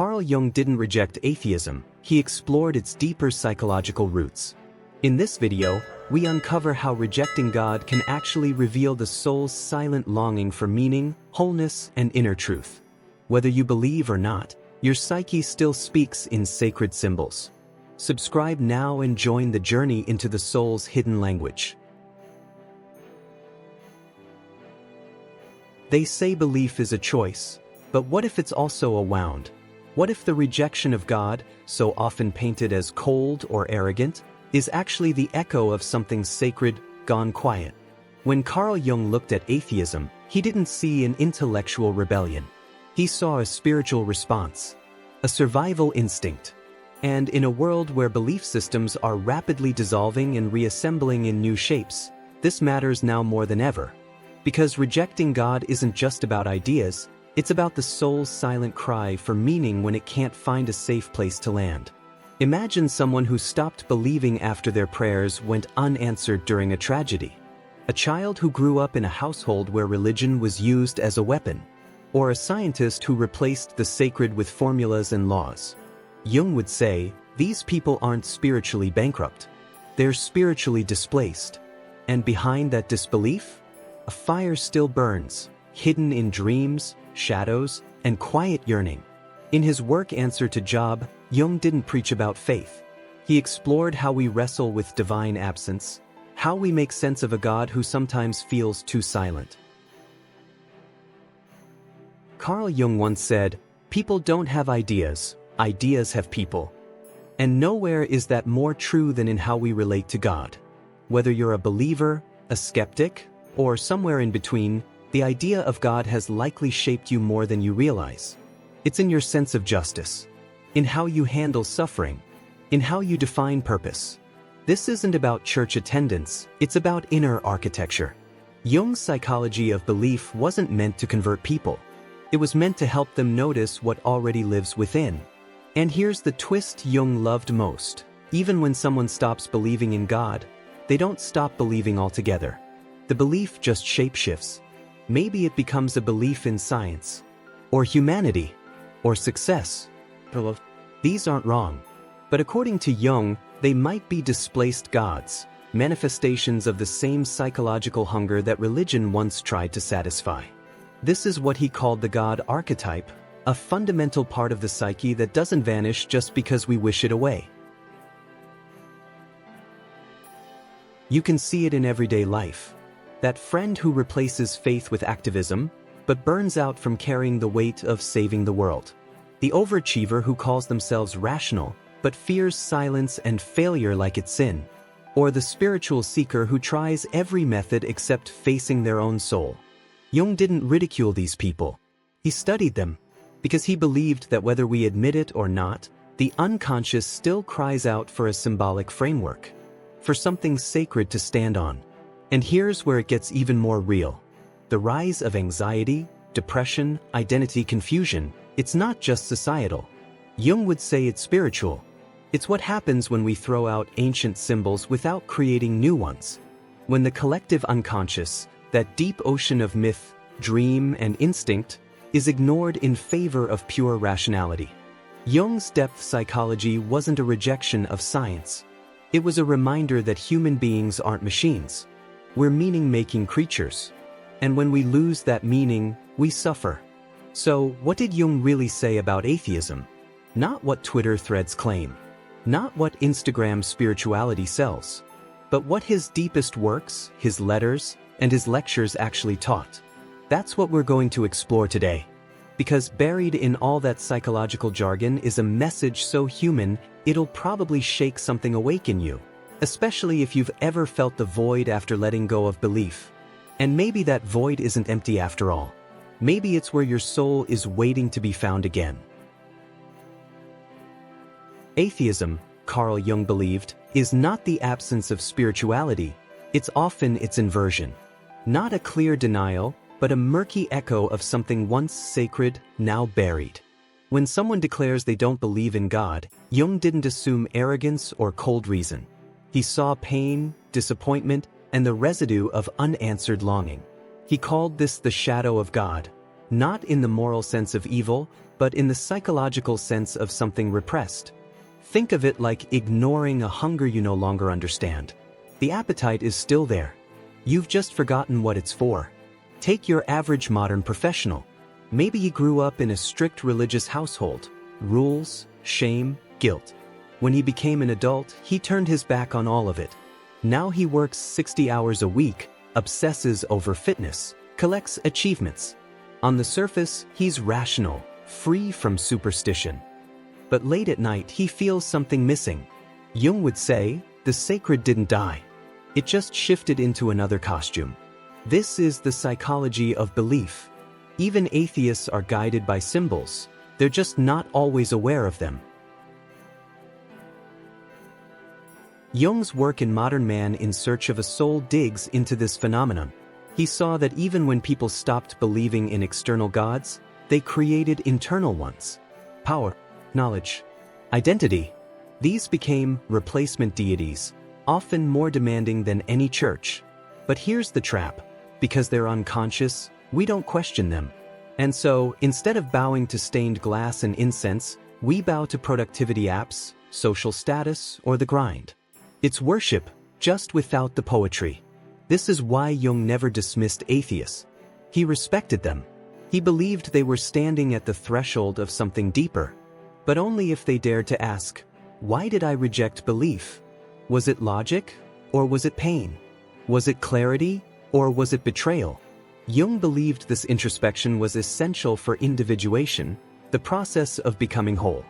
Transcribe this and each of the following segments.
Carl Jung didn't reject atheism, he explored its deeper psychological roots. In this video, we uncover how rejecting God can actually reveal the soul's silent longing for meaning, wholeness, and inner truth. Whether you believe or not, your psyche still speaks in sacred symbols. Subscribe now and join the journey into the soul's hidden language. They say belief is a choice, but what if it's also a wound? What if the rejection of God, so often painted as cold or arrogant, is actually the echo of something sacred gone quiet? When Carl Jung looked at atheism, he didn't see an intellectual rebellion. He saw a spiritual response, a survival instinct. And in a world where belief systems are rapidly dissolving and reassembling in new shapes, this matters now more than ever. Because rejecting God isn't just about ideas, it's about the soul's silent cry for meaning when it can't find a safe place to land. Imagine someone who stopped believing after their prayers went unanswered during a tragedy. A child who grew up in a household where religion was used as a weapon. Or a scientist who replaced the sacred with formulas and laws. Jung would say, these people aren't spiritually bankrupt. They're spiritually displaced. And behind that disbelief, a fire still burns, hidden in dreams, shadows, and quiet yearning. In his work Answer to Job, Jung didn't preach about faith. He explored how we wrestle with divine absence, how we make sense of a God who sometimes feels too silent. Carl Jung once said, "People don't have ideas, ideas have people." And nowhere is that more true than in how we relate to God. Whether you're a believer, a skeptic, or somewhere in between, the idea of God has likely shaped you more than you realize. It's in your sense of justice, in how you handle suffering, in how you define purpose. This isn't about church attendance, it's about inner architecture. Jung's psychology of belief wasn't meant to convert people. It was meant to help them notice what already lives within. And here's the twist Jung loved most. Even when someone stops believing in God, they don't stop believing altogether. The belief just shapeshifts. Maybe it becomes a belief in science, or humanity, or success. These aren't wrong. But according to Jung, they might be displaced gods, manifestations of the same psychological hunger that religion once tried to satisfy. This is what he called the God archetype, a fundamental part of the psyche that doesn't vanish just because we wish it away. You can see it in everyday life. That friend who replaces faith with activism, but burns out from carrying the weight of saving the world. The overachiever who calls themselves rational, but fears silence and failure like it's sin. Or the spiritual seeker who tries every method except facing their own soul. Jung didn't ridicule these people. He studied them, because he believed that whether we admit it or not, the unconscious still cries out for a symbolic framework, for something sacred to stand on. And here's where it gets even more real. The rise of anxiety, depression, identity confusion, it's not just societal. Jung would say it's spiritual. It's what happens when we throw out ancient symbols without creating new ones. When the collective unconscious, that deep ocean of myth, dream, and instinct, is ignored in favor of pure rationality. Jung's depth psychology wasn't a rejection of science. It was a reminder that human beings aren't machines. We're meaning-making creatures. And when we lose that meaning, we suffer. So, what did Jung really say about atheism? Not what Twitter threads claim. Not what Instagram spirituality sells. But what his deepest works, his letters, and his lectures actually taught. That's what we're going to explore today. Because buried in all that psychological jargon is a message so human, it'll probably shake something awake in you. Especially if you've ever felt the void after letting go of belief. And maybe that void isn't empty after all. Maybe it's where your soul is waiting to be found again. Atheism, Carl Jung believed, is not the absence of spirituality, it's often its inversion. Not a clear denial, but a murky echo of something once sacred, now buried. When someone declares they don't believe in God, Jung didn't assume arrogance or cold reason. He saw pain, disappointment, and the residue of unanswered longing. He called this the shadow of God, not in the moral sense of evil, but in the psychological sense of something repressed. Think of it like ignoring a hunger you no longer understand. The appetite is still there. You've just forgotten what it's for. Take your average modern professional. Maybe he grew up in a strict religious household. Rules, shame, guilt. When he became an adult, he turned his back on all of it. Now he works 60 hours a week, obsesses over fitness, collects achievements. On the surface, he's rational, free from superstition. But late at night, he feels something missing. Jung would say, the sacred didn't die. It just shifted into another costume. This is the psychology of belief. Even atheists are guided by symbols. They're just not always aware of them. Jung's work in Modern Man in Search of a Soul digs into this phenomenon. He saw that even when people stopped believing in external gods, they created internal ones. Power, knowledge, identity. These became replacement deities, often more demanding than any church. But here's the trap. Because they're unconscious, we don't question them. And so, instead of bowing to stained glass and incense, we bow to productivity apps, social status, or the grind. It's worship, just without the poetry. This is why Jung never dismissed atheists. He respected them. He believed they were standing at the threshold of something deeper. But only if they dared to ask, why did I reject belief? Was it logic, or was it pain? Was it clarity, or was it betrayal? Jung believed this introspection was essential for individuation, the process of becoming whole.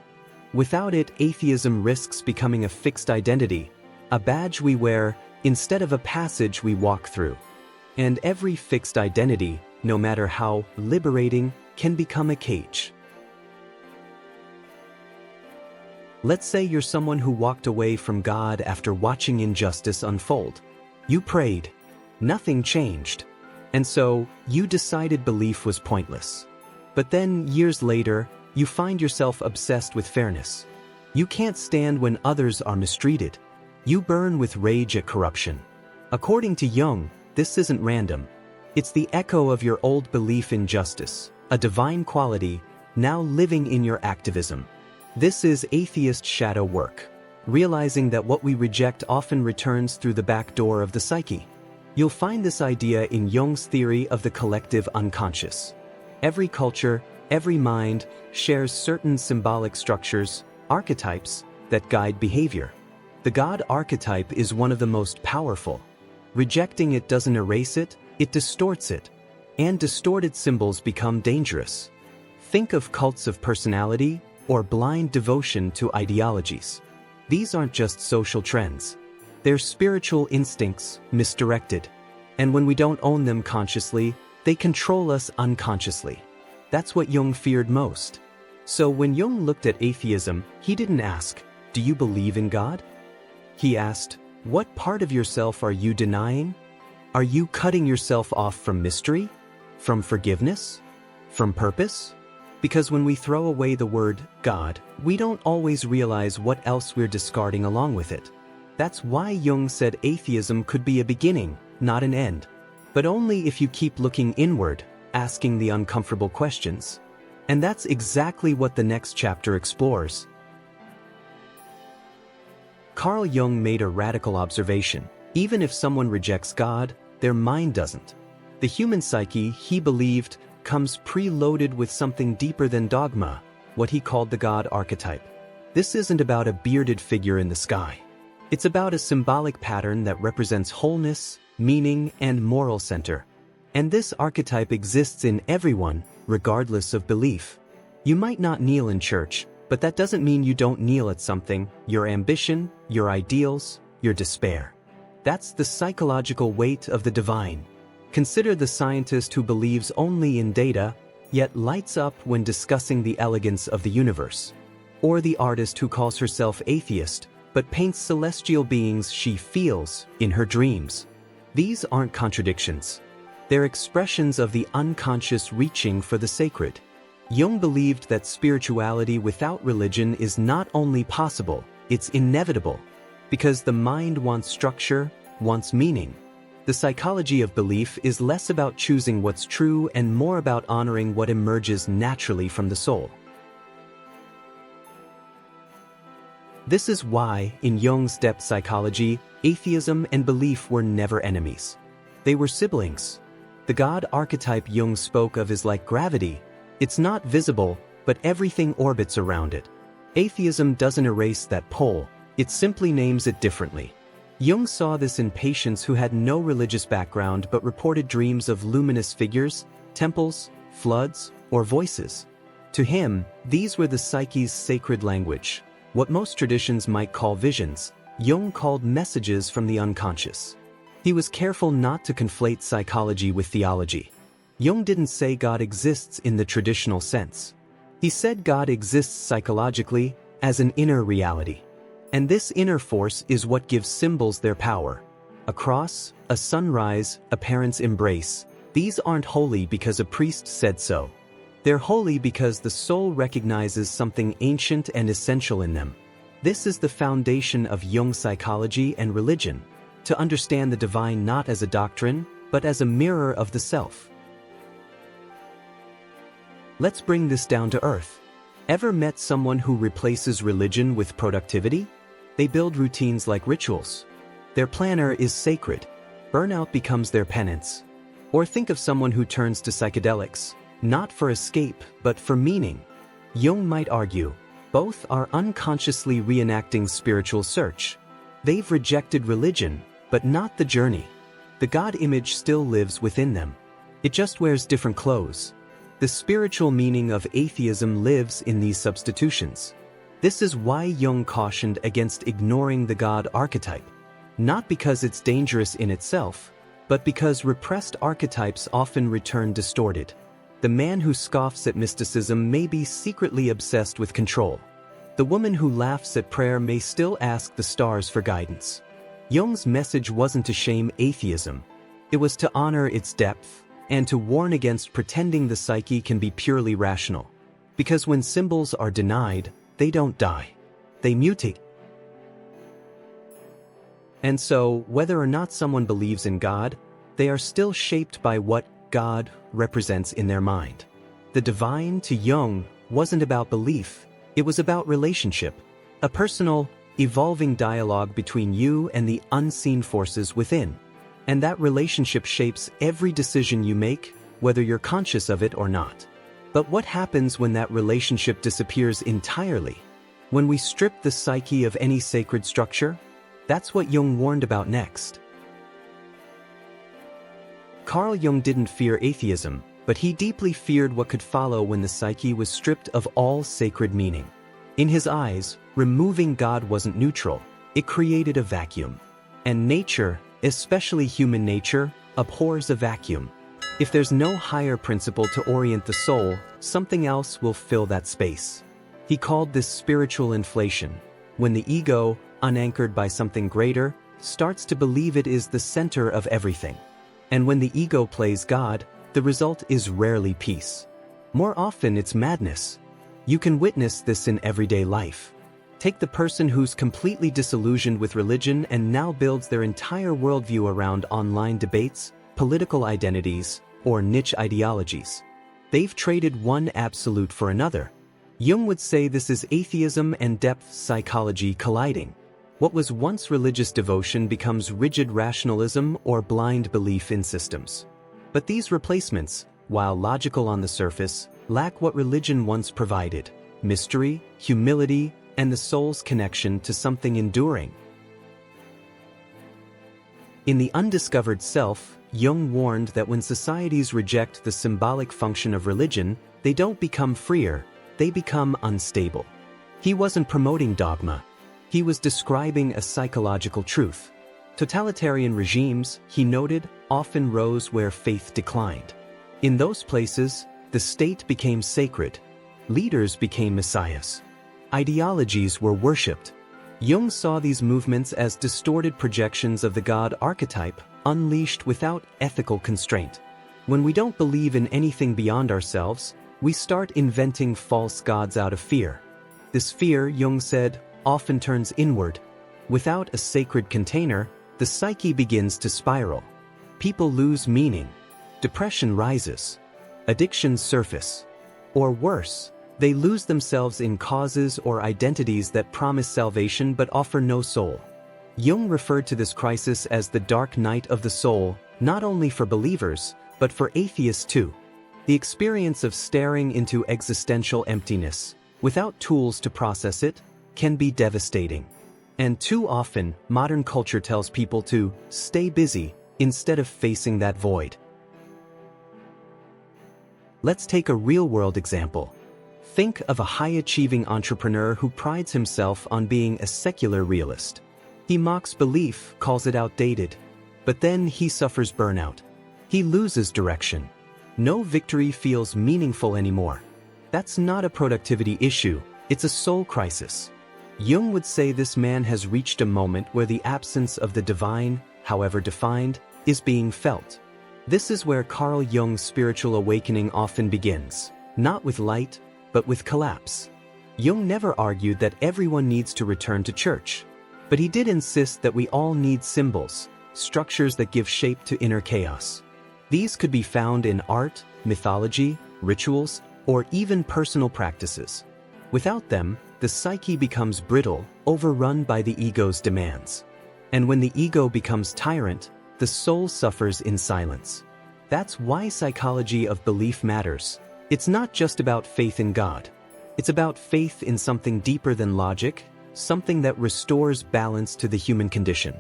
Without it, atheism risks becoming a fixed identity, a badge we wear instead of a passage we walk through. And every fixed identity, no matter how liberating, can become a cage. Let's say you're someone who walked away from God after watching injustice unfold. You prayed. Nothing changed. And so, you decided belief was pointless. But then, years later, you find yourself obsessed with fairness. You can't stand when others are mistreated. You burn with rage at corruption. According to Jung, this isn't random. It's the echo of your old belief in justice, a divine quality, now living in your activism. This is atheist shadow work, realizing that what we reject often returns through the back door of the psyche. You'll find this idea in Jung's theory of the collective unconscious. Every culture, every mind, shares certain symbolic structures, archetypes, that guide behavior. The God archetype is one of the most powerful. Rejecting it doesn't erase it, it distorts it. And distorted symbols become dangerous. Think of cults of personality or blind devotion to ideologies. These aren't just social trends. They're spiritual instincts misdirected. And when we don't own them consciously, they control us unconsciously. That's what Jung feared most. So when Jung looked at atheism, he didn't ask, "Do you believe in God?" He asked, "What part of yourself are you denying? Are you cutting yourself off from mystery? From forgiveness? From purpose?" Because when we throw away the word God, we don't always realize what else we're discarding along with it. That's why Jung said atheism could be a beginning, not an end. But only if you keep looking inward, asking the uncomfortable questions. And that's exactly what the next chapter explores. Carl Jung made a radical observation. Even if someone rejects God, their mind doesn't. The human psyche, he believed, comes preloaded with something deeper than dogma, what he called the God archetype. This isn't about a bearded figure in the sky. It's about a symbolic pattern that represents wholeness, meaning, and moral center. And this archetype exists in everyone, regardless of belief. You might not kneel in church, but that doesn't mean you don't kneel at something, your ambition, your ideals, your despair. That's the psychological weight of the divine. Consider the scientist who believes only in data, yet lights up when discussing the elegance of the universe. Or the artist who calls herself atheist, but paints celestial beings she feels in her dreams. These aren't contradictions. They're expressions of the unconscious reaching for the sacred. Jung believed that spirituality without religion is not only possible, it's inevitable. Because the mind wants structure, wants meaning. The psychology of belief is less about choosing what's true and more about honoring what emerges naturally from the soul. This is why, in Jung's depth psychology, atheism and belief were never enemies. They were siblings. The God archetype Jung spoke of is like gravity. It's not visible, but everything orbits around it. Atheism doesn't erase that pole, it simply names it differently. Jung saw this in patients who had no religious background but reported dreams of luminous figures, temples, floods, or voices. To him, these were the psyche's sacred language. What most traditions might call visions, Jung called messages from the unconscious. He was careful not to conflate psychology with theology. Jung didn't say God exists in the traditional sense. He said God exists psychologically, as an inner reality. And this inner force is what gives symbols their power. A cross, a sunrise, a parent's embrace. These aren't holy because a priest said so. They're holy because the soul recognizes something ancient and essential in them. This is the foundation of Jung psychology and religion, to understand the divine not as a doctrine, but as a mirror of the self. Let's bring this down to earth. Ever met someone who replaces religion with productivity? They build routines like rituals. Their planner is sacred. Burnout becomes their penance. Or think of someone who turns to psychedelics, not for escape, but for meaning. Jung might argue, both are unconsciously reenacting spiritual search. They've rejected religion, but not the journey. The God image still lives within them. It just wears different clothes. The spiritual meaning of atheism lives in these substitutions. This is why Jung cautioned against ignoring the God archetype. Not because it's dangerous in itself, but because repressed archetypes often return distorted. The man who scoffs at mysticism may be secretly obsessed with control. The woman who laughs at prayer may still ask the stars for guidance. Jung's message wasn't to shame atheism. It was to honor its depth, and to warn against pretending the psyche can be purely rational. Because when symbols are denied, they don't die. They mutate. And so, whether or not someone believes in God, they are still shaped by what God represents in their mind. The divine, to Jung, wasn't about belief, it was about relationship. A personal, evolving dialogue between you and the unseen forces within. And that relationship shapes every decision you make, whether you're conscious of it or not. But what happens when that relationship disappears entirely? When we strip the psyche of any sacred structure? That's what Jung warned about next. Carl Jung didn't fear atheism, but he deeply feared what could follow when the psyche was stripped of all sacred meaning. In his eyes, removing God wasn't neutral, it created a vacuum. And nature, especially human nature, abhors a vacuum. If there's no higher principle to orient the soul, something else will fill that space. He called this spiritual inflation, when the ego, unanchored by something greater, starts to believe it is the center of everything. And when the ego plays God, the result is rarely peace. More often it's madness. You can witness this in everyday life. Take the person who's completely disillusioned with religion and now builds their entire worldview around online debates, political identities, or niche ideologies. They've traded one absolute for another. Jung would say this is atheism and depth psychology colliding. What was once religious devotion becomes rigid rationalism or blind belief in systems. But these replacements, while logical on the surface, lack what religion once provided: mystery, humility, and the soul's connection to something enduring. In The Undiscovered Self, Jung warned that when societies reject the symbolic function of religion, they don't become freer, they become unstable. He wasn't promoting dogma. He was describing a psychological truth. Totalitarian regimes, he noted, often rose where faith declined. In those places, the state became sacred. Leaders became messiahs. Ideologies were worshipped. Jung saw these movements as distorted projections of the God archetype, unleashed without ethical constraint. When we don't believe in anything beyond ourselves, we start inventing false gods out of fear. This fear, Jung said, often turns inward. Without a sacred container, the psyche begins to spiral. People lose meaning. Depression rises. Addictions surface. Or worse, they lose themselves in causes or identities that promise salvation but offer no soul. Jung referred to this crisis as the dark night of the soul, not only for believers, but for atheists too. The experience of staring into existential emptiness, without tools to process it, can be devastating. And too often, modern culture tells people to stay busy instead of facing that void. Let's take a real-world example. Think of a high-achieving entrepreneur who prides himself on being a secular realist. He mocks belief, calls it outdated, but then he suffers burnout. He loses direction. No victory feels meaningful anymore. That's not a productivity issue, it's a soul crisis. Jung would say this man has reached a moment where the absence of the divine, however defined, is being felt. This is where Carl Jung's spiritual awakening often begins, not with light, but with collapse. Jung never argued that everyone needs to return to church, but he did insist that we all need symbols, structures that give shape to inner chaos. These could be found in art, mythology, rituals, or even personal practices. Without them, the psyche becomes brittle, overrun by the ego's demands. And when the ego becomes tyrant, the soul suffers in silence. That's why psychology of belief matters. It's not just about faith in God. It's about faith in something deeper than logic, something that restores balance to the human condition.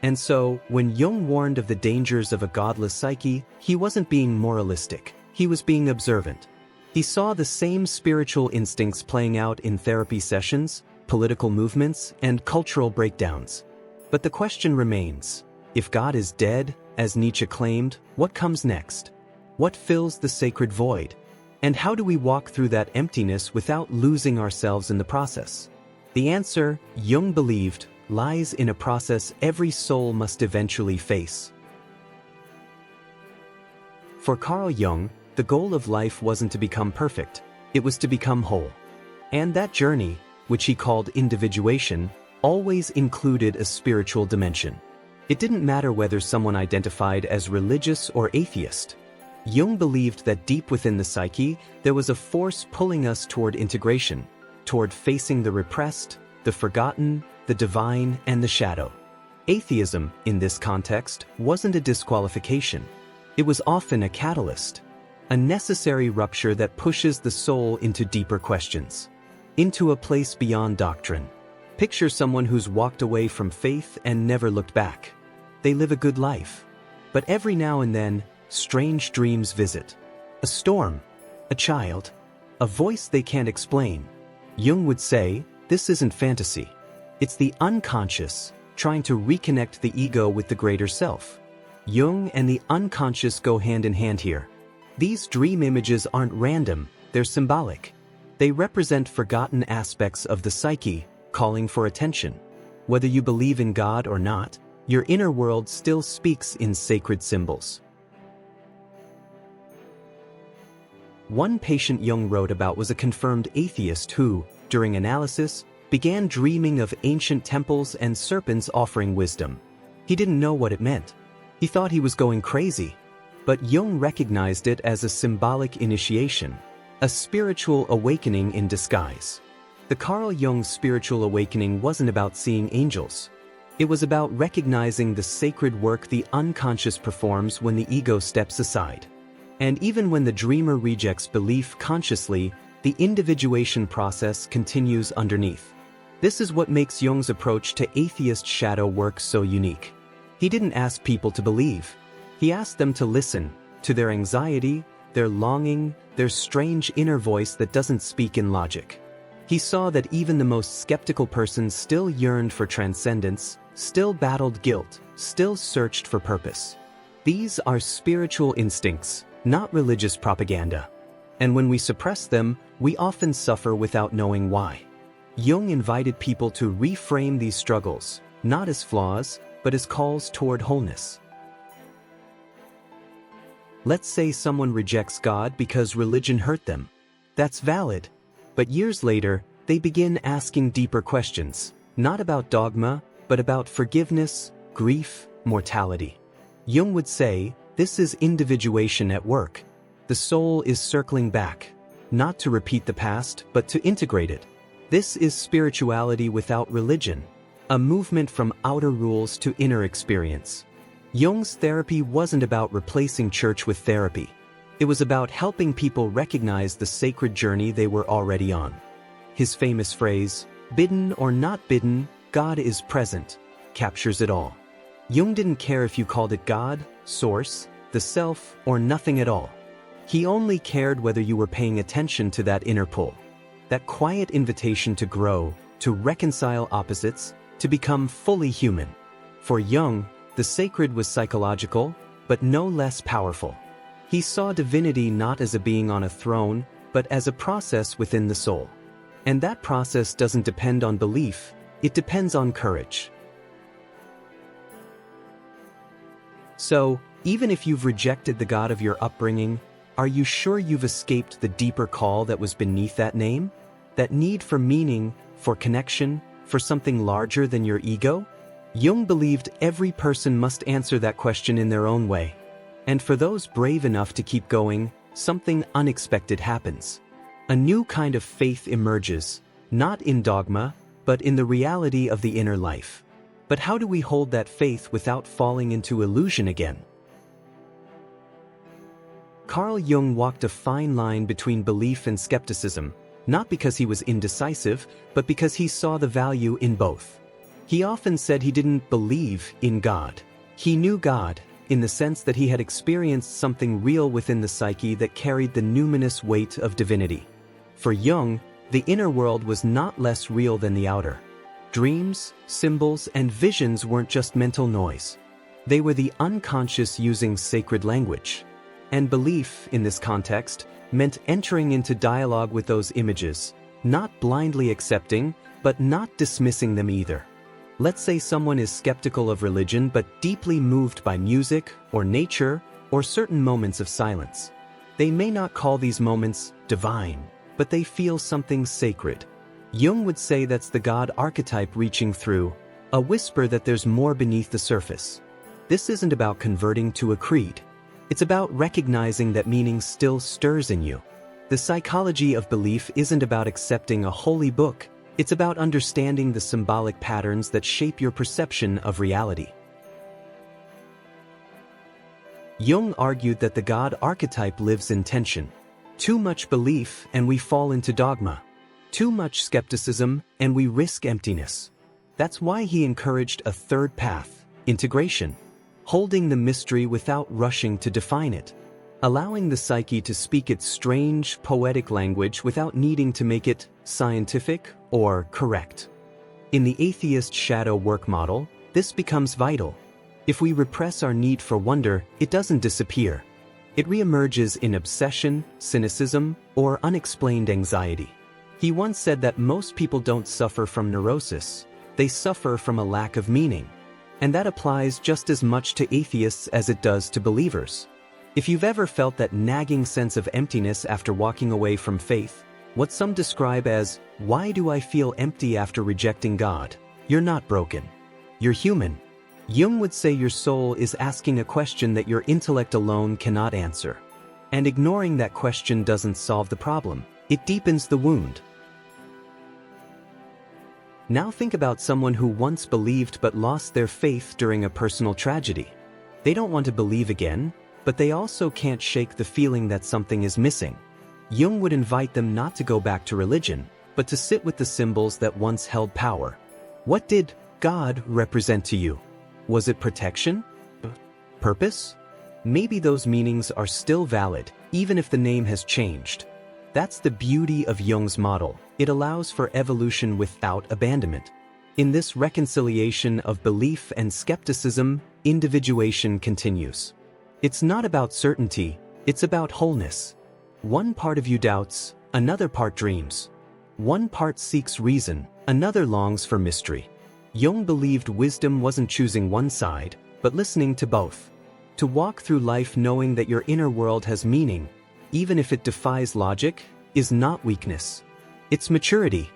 And so, when Jung warned of the dangers of a godless psyche, he wasn't being moralistic. He was being observant. He saw the same spiritual instincts playing out in therapy sessions, political movements, and cultural breakdowns. But the question remains, if God is dead, as Nietzsche claimed, what comes next? What fills the sacred void? And how do we walk through that emptiness without losing ourselves in the process? The answer, Jung believed, lies in a process every soul must eventually face. For Carl Jung, the goal of life wasn't to become perfect, it was to become whole. And that journey, which he called individuation, always included a spiritual dimension. It didn't matter whether someone identified as religious or atheist. Jung believed that deep within the psyche, there was a force pulling us toward integration, toward facing the repressed, the forgotten, the divine, and the shadow. Atheism, in this context, wasn't a disqualification. It was often a catalyst, a necessary rupture that pushes the soul into deeper questions, into a place beyond doctrine. Picture someone who's walked away from faith and never looked back. They live a good life, but every now and then, strange dreams visit. A storm, a child, a voice they can't explain. Jung would say, this isn't fantasy. It's the unconscious, trying to reconnect the ego with the greater self. Jung and the unconscious go hand in hand here. These dream images aren't random, they're symbolic. They represent forgotten aspects of the psyche, calling for attention. Whether you believe in God or not, your inner world still speaks in sacred symbols. One patient Jung wrote about was a confirmed atheist who, during analysis, began dreaming of ancient temples and serpents offering wisdom. He didn't know what it meant. He thought he was going crazy. But Jung recognized it as a symbolic initiation, a spiritual awakening in disguise. The Carl Jung spiritual awakening wasn't about seeing angels. It was about recognizing the sacred work the unconscious performs when the ego steps aside. And even when the dreamer rejects belief consciously, the individuation process continues underneath. This is what makes Jung's approach to atheist shadow work so unique. He didn't ask people to believe. He asked them to listen to their anxiety, their longing, their strange inner voice that doesn't speak in logic. He saw that even the most skeptical person still yearned for transcendence, still battled guilt, still searched for purpose. These are spiritual instincts, not religious propaganda. And when we suppress them, we often suffer without knowing why. Jung invited people to reframe these struggles, not as flaws, but as calls toward wholeness. Let's say someone rejects God because religion hurt them. That's valid. But years later, they begin asking deeper questions, not about dogma, but about forgiveness, grief, mortality. Jung would say, this is individuation at work. The soul is circling back, not to repeat the past, but to integrate it. This is spirituality without religion, a movement from outer rules to inner experience. Jung's therapy wasn't about replacing church with therapy. It was about helping people recognize the sacred journey they were already on. His famous phrase, "Bidden or not bidden, God is present," captures it all. Jung didn't care if you called it God, Source, the Self, or nothing at all. He only cared whether you were paying attention to that inner pull, that quiet invitation to grow, to reconcile opposites, to become fully human. For Jung, the sacred was psychological, but no less powerful. He saw divinity not as a being on a throne, but as a process within the soul. And that process doesn't depend on belief, it depends on courage. So, even if you've rejected the God of your upbringing, are you sure you've escaped the deeper call that was beneath that name? That need for meaning, for connection, for something larger than your ego? Jung believed every person must answer that question in their own way. And for those brave enough to keep going, something unexpected happens. A new kind of faith emerges, not in dogma, but in the reality of the inner life. But how do we hold that faith without falling into illusion again? Carl Jung walked a fine line between belief and skepticism, not because he was indecisive, but because he saw the value in both. He often said he didn't believe in God. He knew God, in the sense that he had experienced something real within the psyche that carried the numinous weight of divinity. For Jung, the inner world was not less real than the outer. Dreams, symbols, and visions weren't just mental noise. They were the unconscious using sacred language. And belief, in this context, meant entering into dialogue with those images, not blindly accepting, but not dismissing them either. Let's say someone is skeptical of religion but deeply moved by music, or nature, or certain moments of silence. They may not call these moments divine, but they feel something sacred. Jung would say that's the God archetype reaching through, a whisper that there's more beneath the surface. This isn't about converting to a creed. It's about recognizing that meaning still stirs in you. The psychology of belief isn't about accepting a holy book. It's about understanding the symbolic patterns that shape your perception of reality. Jung argued that the God archetype lives in tension. Too much belief and we fall into dogma. Too much skepticism and we risk emptiness. That's why he encouraged a third path, integration. Holding the mystery without rushing to define it. Allowing the psyche to speak its strange, poetic language without needing to make it scientific or correct. In the atheist shadow work model, this becomes vital. If we repress our need for wonder, it doesn't disappear. It reemerges in obsession, cynicism, or unexplained anxiety. He once said that most people don't suffer from neurosis, they suffer from a lack of meaning. And that applies just as much to atheists as it does to believers. If you've ever felt that nagging sense of emptiness after walking away from faith, what some describe as, "Why do I feel empty after rejecting God?" You're not broken. You're human. Jung would say your soul is asking a question that your intellect alone cannot answer. And ignoring that question doesn't solve the problem, it deepens the wound. Now think about someone who once believed but lost their faith during a personal tragedy. They don't want to believe again, but they also can't shake the feeling that something is missing. Jung would invite them not to go back to religion, but to sit with the symbols that once held power. What did God represent to you? Was it protection? Purpose? Maybe those meanings are still valid, even if the name has changed. That's the beauty of Jung's model. It allows for evolution without abandonment. In this reconciliation of belief and skepticism, individuation continues. It's not about certainty, it's about wholeness. One part of you doubts, another part dreams. One part seeks reason, another longs for mystery. Jung believed wisdom wasn't choosing one side, but listening to both. To walk through life knowing that your inner world has meaning, even if it defies logic, is not weakness. It's maturity.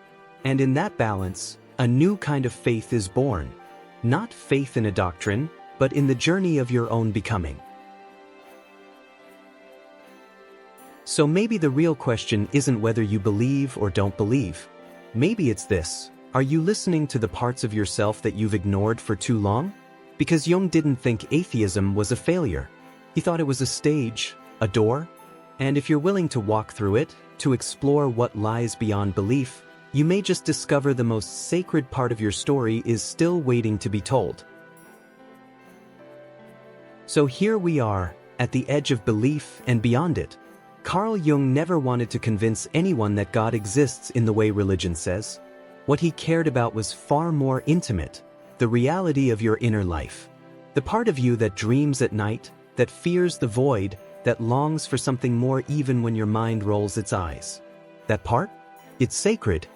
And in that balance, a new kind of faith is born. Not faith in a doctrine, but in the journey of your own becoming. So maybe the real question isn't whether you believe or don't believe. Maybe it's this: are you listening to the parts of yourself that you've ignored for too long? Because Jung didn't think atheism was a failure. He thought it was a stage, a door. And if you're willing to walk through it, to explore what lies beyond belief, you may just discover the most sacred part of your story is still waiting to be told. So here we are, at the edge of belief and beyond it. Carl Jung never wanted to convince anyone that God exists in the way religion says. What he cared about was far more intimate: the reality of your inner life. The part of you that dreams at night, that fears the void, that longs for something more even when your mind rolls its eyes. That part? It's sacred.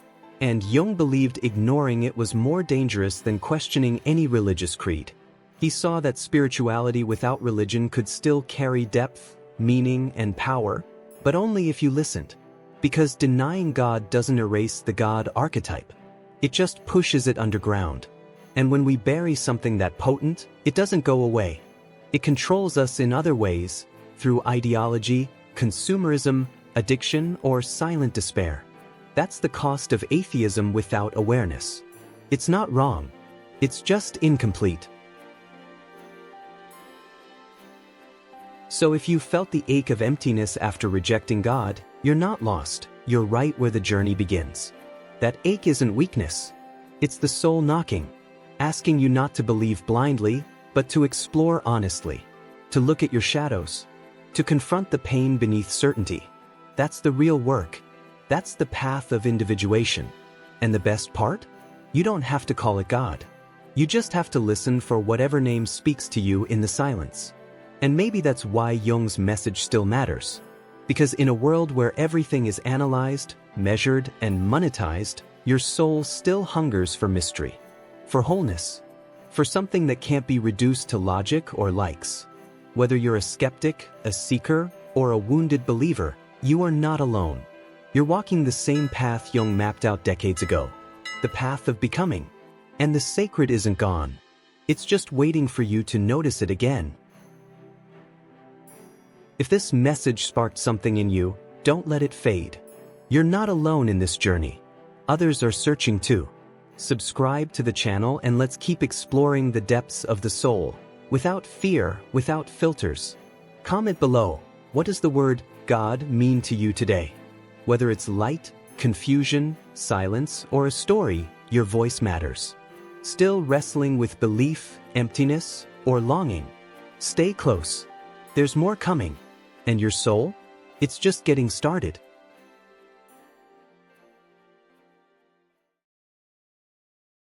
And Jung believed ignoring it was more dangerous than questioning any religious creed. He saw that spirituality without religion could still carry depth, meaning, and power, but only if you listened. Because denying God doesn't erase the God archetype. It just pushes it underground. And when we bury something that potent, it doesn't go away. It controls us in other ways, through ideology, consumerism, addiction, or silent despair. That's the cost of atheism without awareness. It's not wrong. It's just incomplete. So if you felt the ache of emptiness after rejecting God, you're not lost. You're right where the journey begins. That ache isn't weakness. It's the soul knocking, asking you not to believe blindly, but to explore honestly, to look at your shadows, to confront the pain beneath certainty. That's the real work. That's the path of individuation. And the best part? You don't have to call it God. You just have to listen for whatever name speaks to you in the silence. And maybe that's why Jung's message still matters. Because in a world where everything is analyzed, measured, and monetized, your soul still hungers for mystery, for wholeness, for something that can't be reduced to logic or likes. Whether you're a skeptic, a seeker, or a wounded believer, you are not alone. You're walking the same path Jung mapped out decades ago, the path of becoming. And the sacred isn't gone. It's just waiting for you to notice it again. If this message sparked something in you, don't let it fade. You're not alone in this journey. Others are searching too. Subscribe to the channel and let's keep exploring the depths of the soul, without fear, without filters. Comment below, what does the word God mean to you today? Whether it's light, confusion, silence, or a story, your voice matters. Still wrestling with belief, emptiness, or longing? Stay close. There's more coming. And your soul? It's just getting started.